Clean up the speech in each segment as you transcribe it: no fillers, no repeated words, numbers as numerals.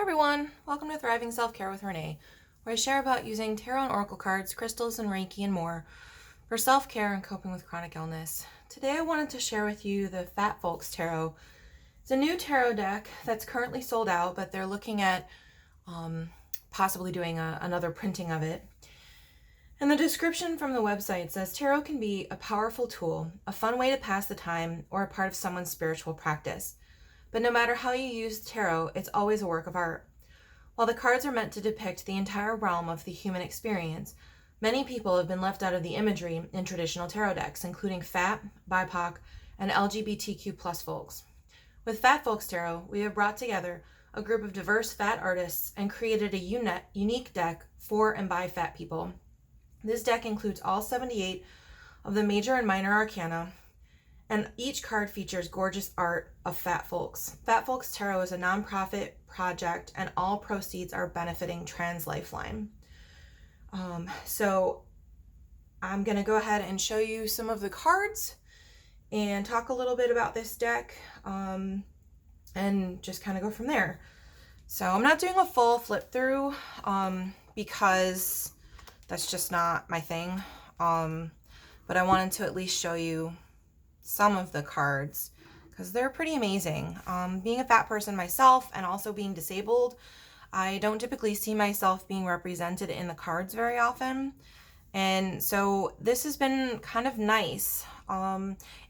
everyone, welcome to Thriving Self-Care with Renee, where I share about using tarot and oracle cards, crystals and Reiki and more for self-care and coping with chronic illness. Today I wanted to share with you the Fat Folks Tarot. It's a new tarot deck that's currently sold out, but they're looking at possibly doing another printing of it. And the description from the website says, tarot can be a powerful tool, a fun way to pass the time, or a part of someone's spiritual practice. But no matter how you use tarot, it's always a work of art. While the cards are meant to depict the entire realm of the human experience, many people have been left out of the imagery in traditional tarot decks, including fat, BIPOC, and LGBTQ plus folks. With Fat Folks Tarot, we have brought together a group of diverse fat artists and created a unique deck for and by fat people. This deck includes all 78 of the major and minor arcana, and each card features gorgeous art of Fat Folks. Fat Folks Tarot is a nonprofit project, and all proceeds are benefiting Trans Lifeline. So I'm going to go ahead and show you some of the cards and talk a little bit about this deck and just kind of go from there. So I'm not doing a full flip through because that's just not my thing. But I wanted to at least show you some of the cards because they're pretty amazing. Being a fat person myself and also being disabled, I don't typically see myself being represented in the cards very often. And so this has been kind of nice.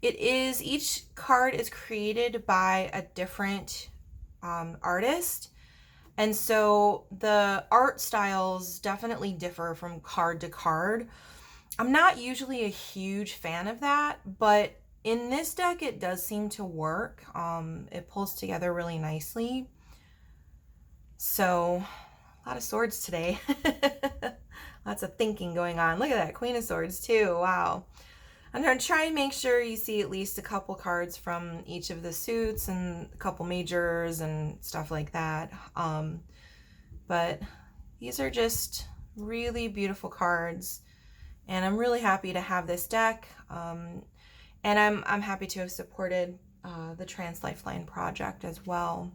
Each card is created by a different artist. And so the art styles definitely differ from card to card. I'm not usually a huge fan of that, but in this deck, it does seem to work. It pulls together really nicely. So, a lot of swords today. Lots of thinking going on. Look at that, Queen of Swords too. Wow. I'm going to try and make sure you see at least a couple cards from each of the suits and a couple majors and stuff like that. But these are just really beautiful cards. And I'm really happy to have this deck. And I'm happy to have supported the Trans Lifeline project as well.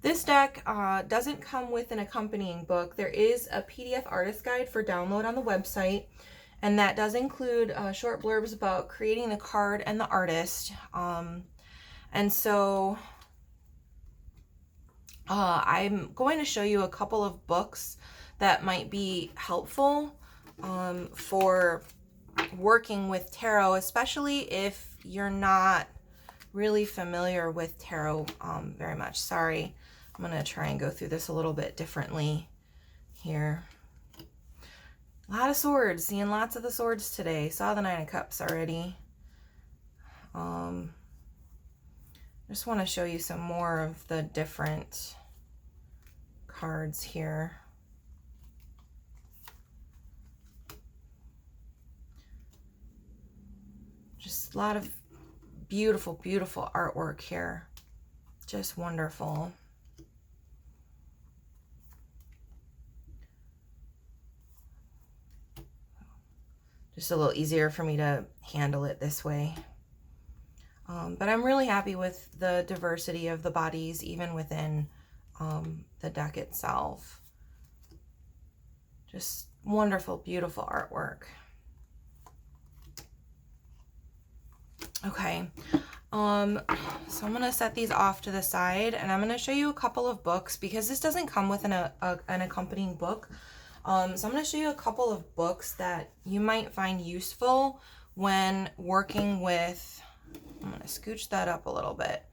This deck doesn't come with an accompanying book. There is a PDF artist guide for download on the website, and that does include short blurbs about creating the card and the artist. And so I'm going to show you a couple of books that might be helpful for working with tarot, especially if you're not really familiar with tarot very much. Sorry, I'm going to try and go through this a little bit differently here. A lot of swords, seeing lots of the swords today. Saw the Nine of Cups already. Just want to show you some more of the different cards here. Just a lot of beautiful, beautiful artwork here. Just wonderful. Just a little easier for me to handle it this way. But I'm really happy with the diversity of the bodies, even within the deck itself. Just wonderful, beautiful artwork. Okay, so I'm going to set these off to the side, and I'm going to show you a couple of books because this doesn't come with an accompanying book. So I'm going to show you a couple of books that you might find useful when working with, I'm going to scooch that up a little bit,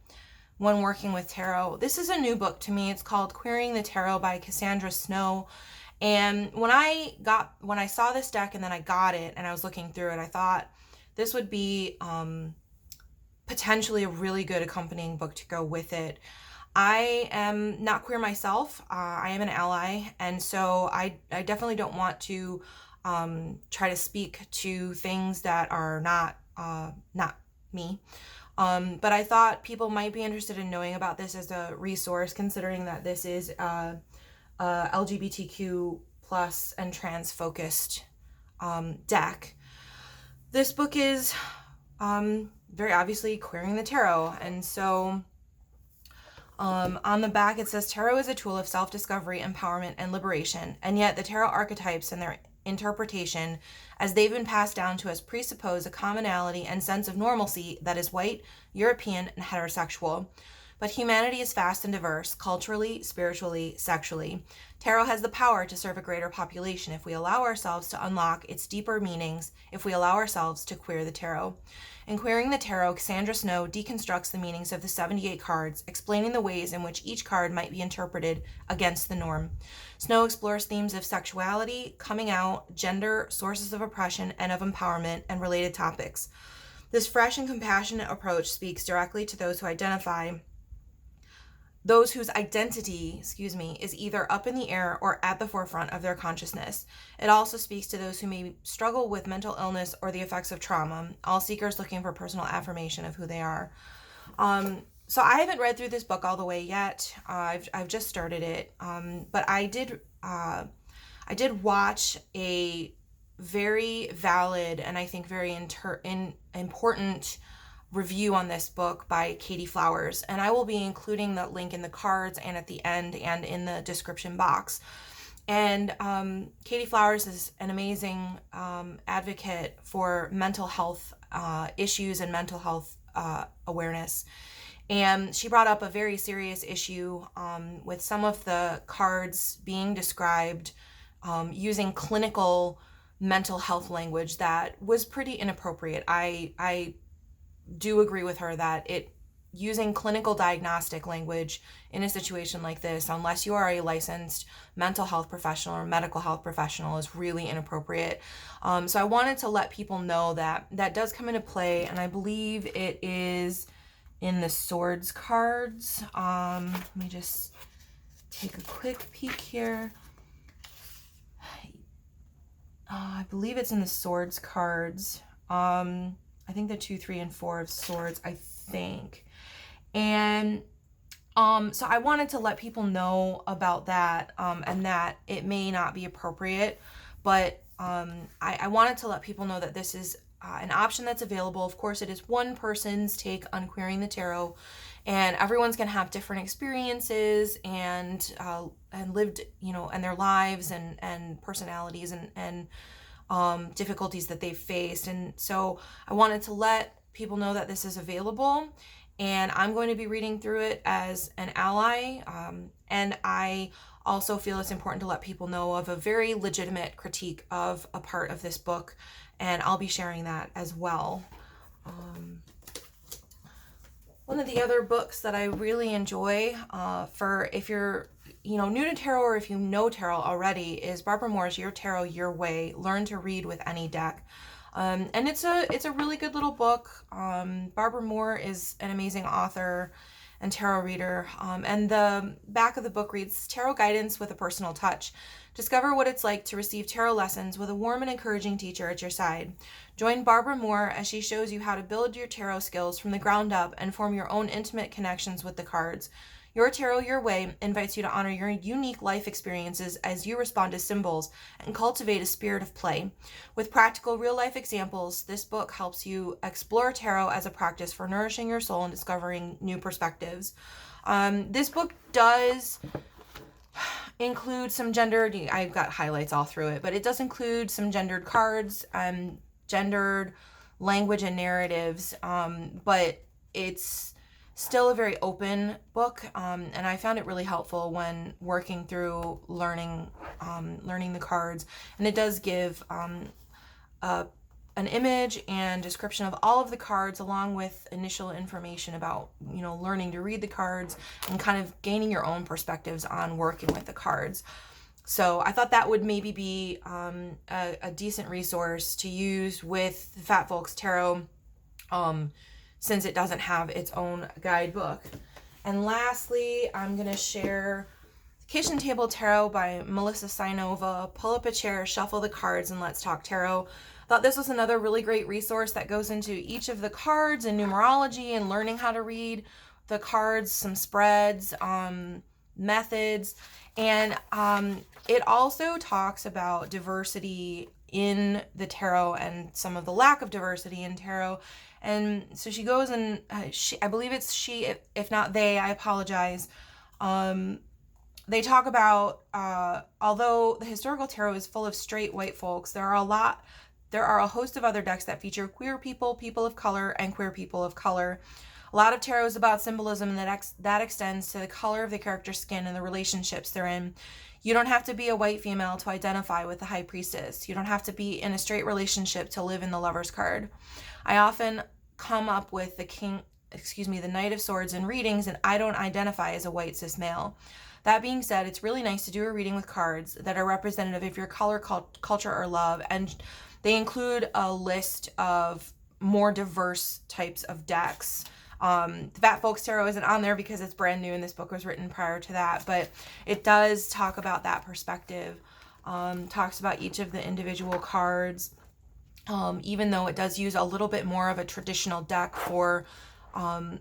when working with tarot. This is a new book to me. It's called Querying the Tarot by Cassandra Snow. And when I saw this deck and then I got it and I was looking through it, I thought this would be potentially a really good accompanying book to go with it. I am not queer myself. I am an ally, and so I definitely don't want to try to speak to things that are not me. But I thought people might be interested in knowing about this as a resource, considering that this is a LGBTQ plus and trans focused deck. This book is very obviously querying the tarot, and so On the back, it says, tarot is a tool of self-discovery, empowerment, and liberation, and yet the tarot archetypes and their interpretation, as they've been passed down to us, presuppose a commonality and sense of normalcy that is white, European, and heterosexual. But humanity is vast and diverse, culturally, spiritually, sexually. Tarot has the power to serve a greater population if we allow ourselves to unlock its deeper meanings, if we allow ourselves to queer the tarot. In Queering the Tarot, Cassandra Snow deconstructs the meanings of the 78 cards, explaining the ways in which each card might be interpreted against the norm. Snow explores themes of sexuality, coming out, gender, sources of oppression, and of empowerment, and related topics. This fresh and compassionate approach speaks directly to those whose identity, is either up in the air or at the forefront of their consciousness. It also speaks to those who may struggle with mental illness or the effects of trauma, all seekers looking for personal affirmation of who they are. So I haven't read through this book all the way yet. I've just started it, but I did watch a very valid and I think very important review on this book by Katey Flowers, and I will be including the link in the cards and at the end and in the description box. And Katey Flowers is an amazing advocate for mental health issues and mental health awareness. And she brought up a very serious issue with some of the cards being described using clinical mental health language that was pretty inappropriate. I do agree with her that using clinical diagnostic language in a situation like this, unless you are a licensed mental health professional or medical health professional, is really inappropriate. So I wanted to let people know that that does come into play, and I believe it is in the Swords cards. Let me just take a quick peek here. I believe it's in the Swords cards. I think the 2, 3, and 4 of Swords, I think. And so I wanted to let people know about that, and that it may not be appropriate, but I wanted to let people know that this is an option that's available. Of course, it is one person's take on queering the tarot, and everyone's going to have different experiences and lived, and their lives and personalities and difficulties that they've faced. And so I wanted to let people know that this is available, and I'm going to be reading through it as an ally. And I also feel it's important to let people know of a very legitimate critique of a part of this book, and I'll be sharing that as well. One of the other books that I really enjoy for if you're new to tarot, or if you know tarot already, is Barbara Moore's Your Tarot, Your Way, Learn to Read with Any Deck. And it's a really good little book. Barbara Moore is an amazing author and tarot reader. And the back of the book reads, Tarot Guidance with a Personal Touch. Discover what it's like to receive tarot lessons with a warm and encouraging teacher at your side. Join Barbara Moore as she shows you how to build your tarot skills from the ground up and form your own intimate connections with the cards. Your Tarot, Your Way invites you to honor your unique life experiences as you respond to symbols and cultivate a spirit of play. With practical real-life examples, this book helps you explore tarot as a practice for nourishing your soul and discovering new perspectives. This book does include some gendered, I've got highlights all through it, but it does include some gendered cards, gendered language and narratives, but it's still a very open book, and I found it really helpful when working through learning the cards. And it does give an image and description of all of the cards, along with initial information about learning to read the cards and kind of gaining your own perspectives on working with the cards. So I thought that would maybe be a decent resource to use with Fat Folks Tarot, since it doesn't have its own guidebook. And lastly, I'm going to share Kitchen Table Tarot by Melissa Cynova. Pull up a chair, shuffle the cards, and let's talk tarot. Thought this was another really great resource that goes into each of the cards and numerology and learning how to read the cards, some spreads, methods. And it also talks about diversity in the tarot and some of the lack of diversity in tarot, And so she goes and I believe it's she, if not they, I apologize. They talk about, although the historical tarot is full of straight white folks, there are a host of other decks that feature queer people, people of color, and queer people of color. A lot of tarot is about symbolism that extends to the color of the character's skin and the relationships they're in. You don't have to be a white female to identify with the High Priestess. You don't have to be in a straight relationship to live in the Lover's card. I often come up with the Knight of Swords in readings, and I don't identify as a white cis male. That being said, it's really nice to do a reading with cards that are representative of your color, culture, or love, and they include a list of more diverse types of decks. The Fat Folks Tarot isn't on there because it's brand new and this book was written prior to that, but it does talk about that perspective, talks about each of the individual cards, even though it does use a little bit more of a traditional deck for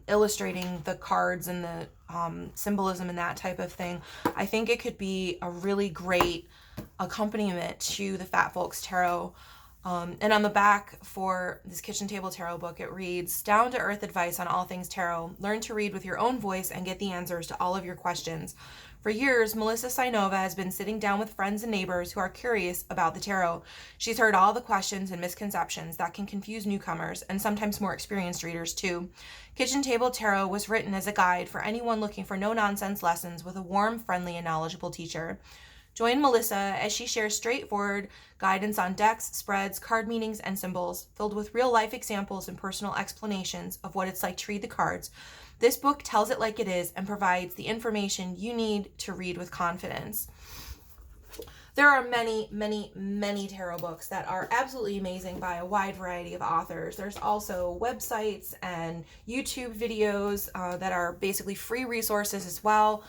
illustrating the cards and the symbolism and that type of thing. I think it could be a really great accompaniment to the Fat Folks Tarot. And on the back for this kitchen table tarot book, it reads, down-to-earth advice on all things tarot. Learn to read with your own voice and get the answers to all of your questions. For years, Melissa Cynova has been sitting down with friends and neighbors who are curious about the tarot. She's heard all the questions and misconceptions that can confuse newcomers and sometimes more experienced readers too. Kitchen Table Tarot was written as a guide for anyone looking for no-nonsense lessons with a warm, friendly, and knowledgeable teacher. Join Melissa as she shares straightforward guidance on decks, spreads, card meanings, and symbols, filled with real-life examples and personal explanations of what it's like to read the cards. This book tells it like it is and provides the information you need to read with confidence. There are many, many, many tarot books that are absolutely amazing by a wide variety of authors. There's also websites and YouTube videos that are basically free resources as well,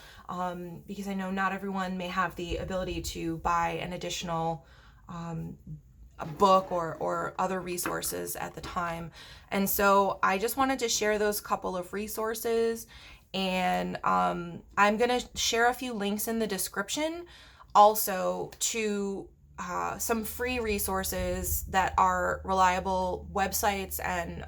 because I know not everyone may have the ability to buy an additional a book or other resources at the time. And so I just wanted to share those couple of resources, and I'm going to share a few links in the description also to some free resources that are reliable websites and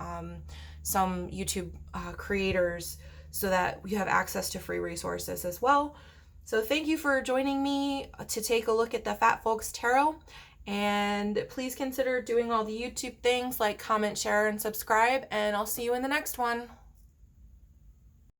some YouTube creators, so that you have access to free resources as well. So thank you for joining me to take a look at the Fat Folks Tarot, and please consider doing all the YouTube things like comment, share, and subscribe, and I'll see you in the next one.